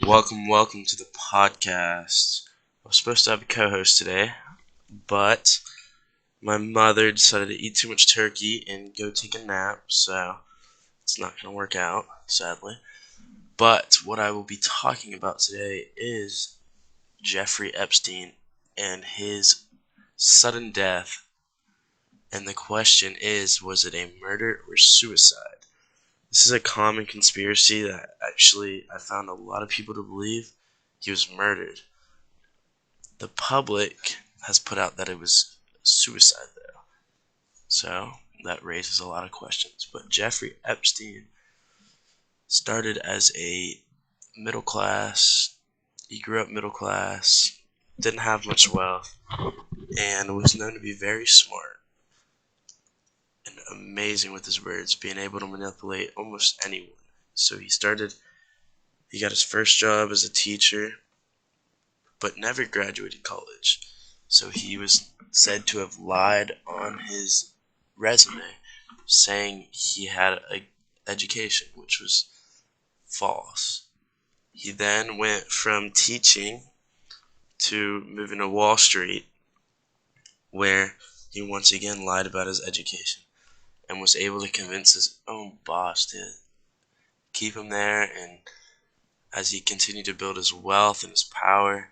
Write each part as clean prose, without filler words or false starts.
Welcome to the podcast. I was supposed to have a co-host today, but my mother decided to eat too much turkey and go take a nap, so it's not going to work out, sadly. But what I will be talking about today is Jeffrey Epstein and his sudden death. And the question is, was it a murder or suicide? This is a common conspiracy that actually I found a lot of people to believe he was murdered. The public has put out that it was suicide, though. So that raises a lot of questions. But Jeffrey Epstein started as a middle class. He grew up middle class, didn't have much wealth, and was known to be very smart and amazing with his words, being able to manipulate almost anyone. So he got his first job as a teacher, but never graduated college. So he was said to have lied on his resume, saying he had a education, which was false. He then went from teaching to moving to Wall Street, where he once again lied about his education and was able to convince his own boss to keep him there. And as he continued to build his wealth and his power,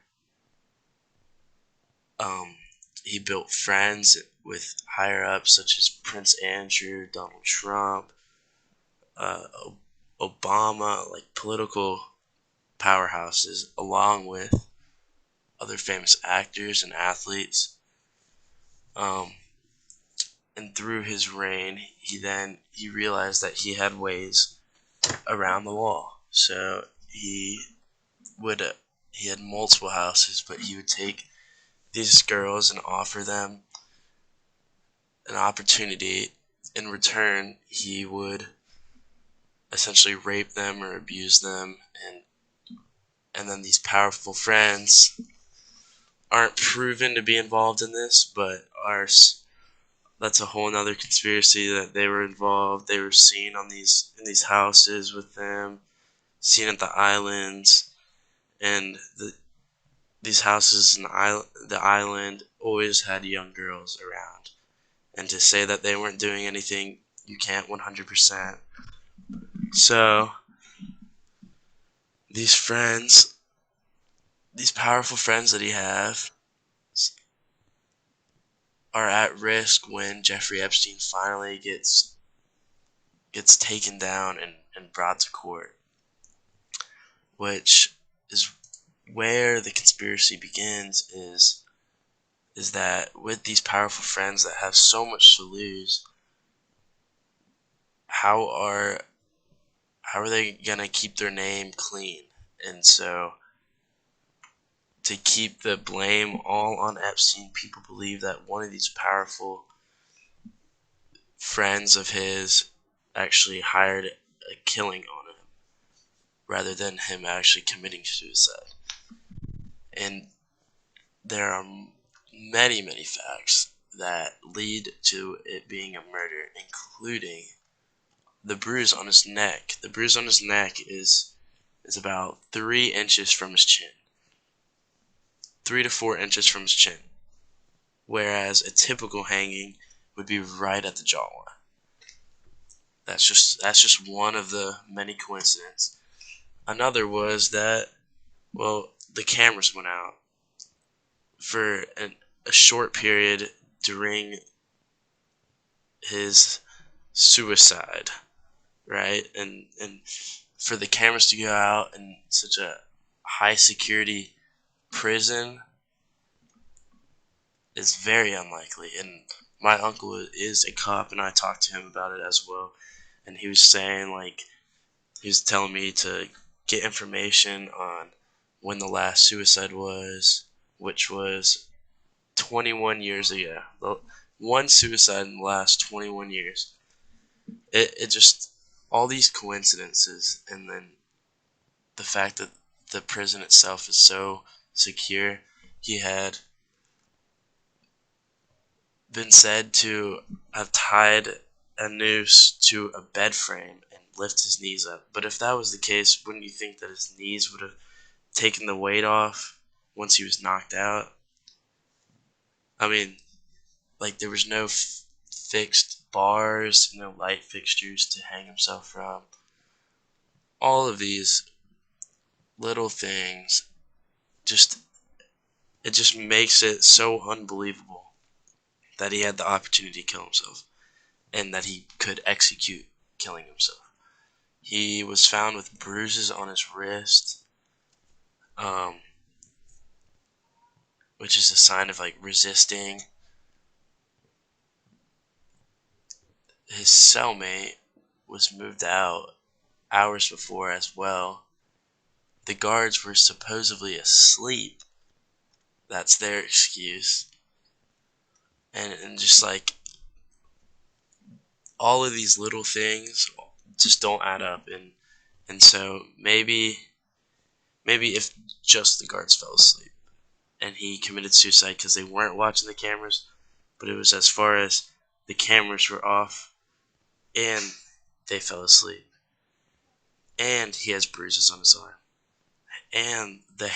um, he built friends with higher ups such as Prince Andrew, Donald Trump, uh, Obama, like political powerhouses, along with other famous actors and athletes. Um, and through his reign, he realized that he had ways around the law. So would he had multiple houses, but he would take these girls and offer them an opportunity. In return, he would essentially rape them or abuse them, and then these powerful friends aren't proven to be involved in this, but that's a whole other conspiracy that they were involved. They were seen on these houses with them, seen at the islands, and these houses in the island always had young girls around. And to say that they weren't doing anything, you can't 100%. So these friends, these powerful friends that he have, are at risk when Jeffrey Epstein finally gets taken down and brought to court, which is where the conspiracy begins. Is that with these powerful friends that have so much to lose, how are how are they gonna keep their name clean? And so to keep the blame all on Epstein, people believe that one of these powerful friends of his actually hired a killing on him rather than him actually committing suicide. And there are many facts that lead to it being a murder, including the bruise on his neck. The bruise on his neck is about 3 inches from his chin, 3 to 4 inches from his chin, whereas a typical hanging would be right at the jawline. That's just one of the many coincidences. Another was that, well, the cameras went out for a short period during his suicide, right? And for the cameras to go out in such a high security prison is very unlikely. And my uncle is a cop, and I talked to him about it as well. And he was saying, like, he was telling me to get information on when the last suicide was, which was 21 years ago. One suicide in the last 21 years. It just, all these coincidences, and then the fact that the prison itself is so secure. He had been said to have tied a noose to a bed frame and lift his knees up. But if that was the case, wouldn't you think that his knees would have taking the weight off once he was knocked out. I mean, like there was no fixed bars, no light fixtures to hang himself from. All of these little things just it just makes it so unbelievable that he had the opportunity to kill himself and that he could execute killing himself. He was found with bruises on his wrist, um, which is a sign of like resisting. His cellmate was moved out hours before as well. The guards were supposedly asleep. That's their excuse. And just like all of these little things just don't add up, and so maybe if just the guards fell asleep and he committed suicide because they weren't watching the cameras, but it was as far as the cameras were off and they fell asleep, and he has bruises on his arm, and the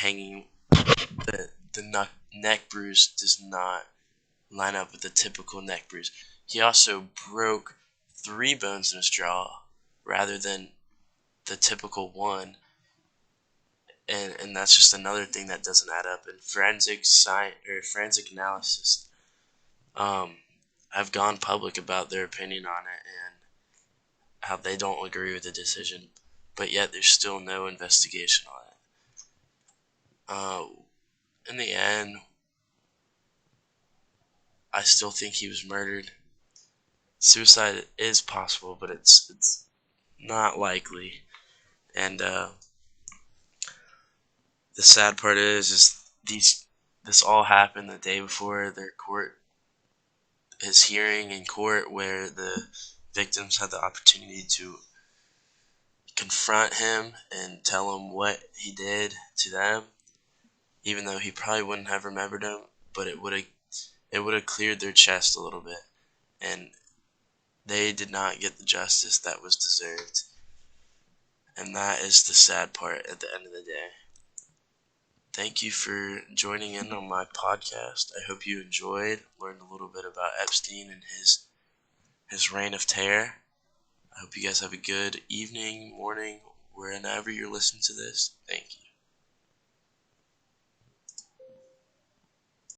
neck bruise does not line up with the typical neck bruise. He also broke 3 bones in his jaw rather than the typical one, and that's just another thing that doesn't add up. And forensic analysis have gone public about their opinion on it and how they don't agree with the decision, but yet there's still no investigation on it. In the end, I still think he was murdered. Suicide is possible, but it's not likely. And the sad part is this all happened the day before his hearing in court, where the victims had the opportunity to confront him and tell him what he did to them, even though he probably wouldn't have remembered him, but it would have cleared their chest a little bit, and they did not get the justice that was deserved. And that is the sad part at the end of the day. Thank you for joining in on my podcast. I hope you enjoyed, learned a little bit about Epstein and his reign of terror. I hope you guys have a good evening, morning, wherever you're listening to this. Thank you.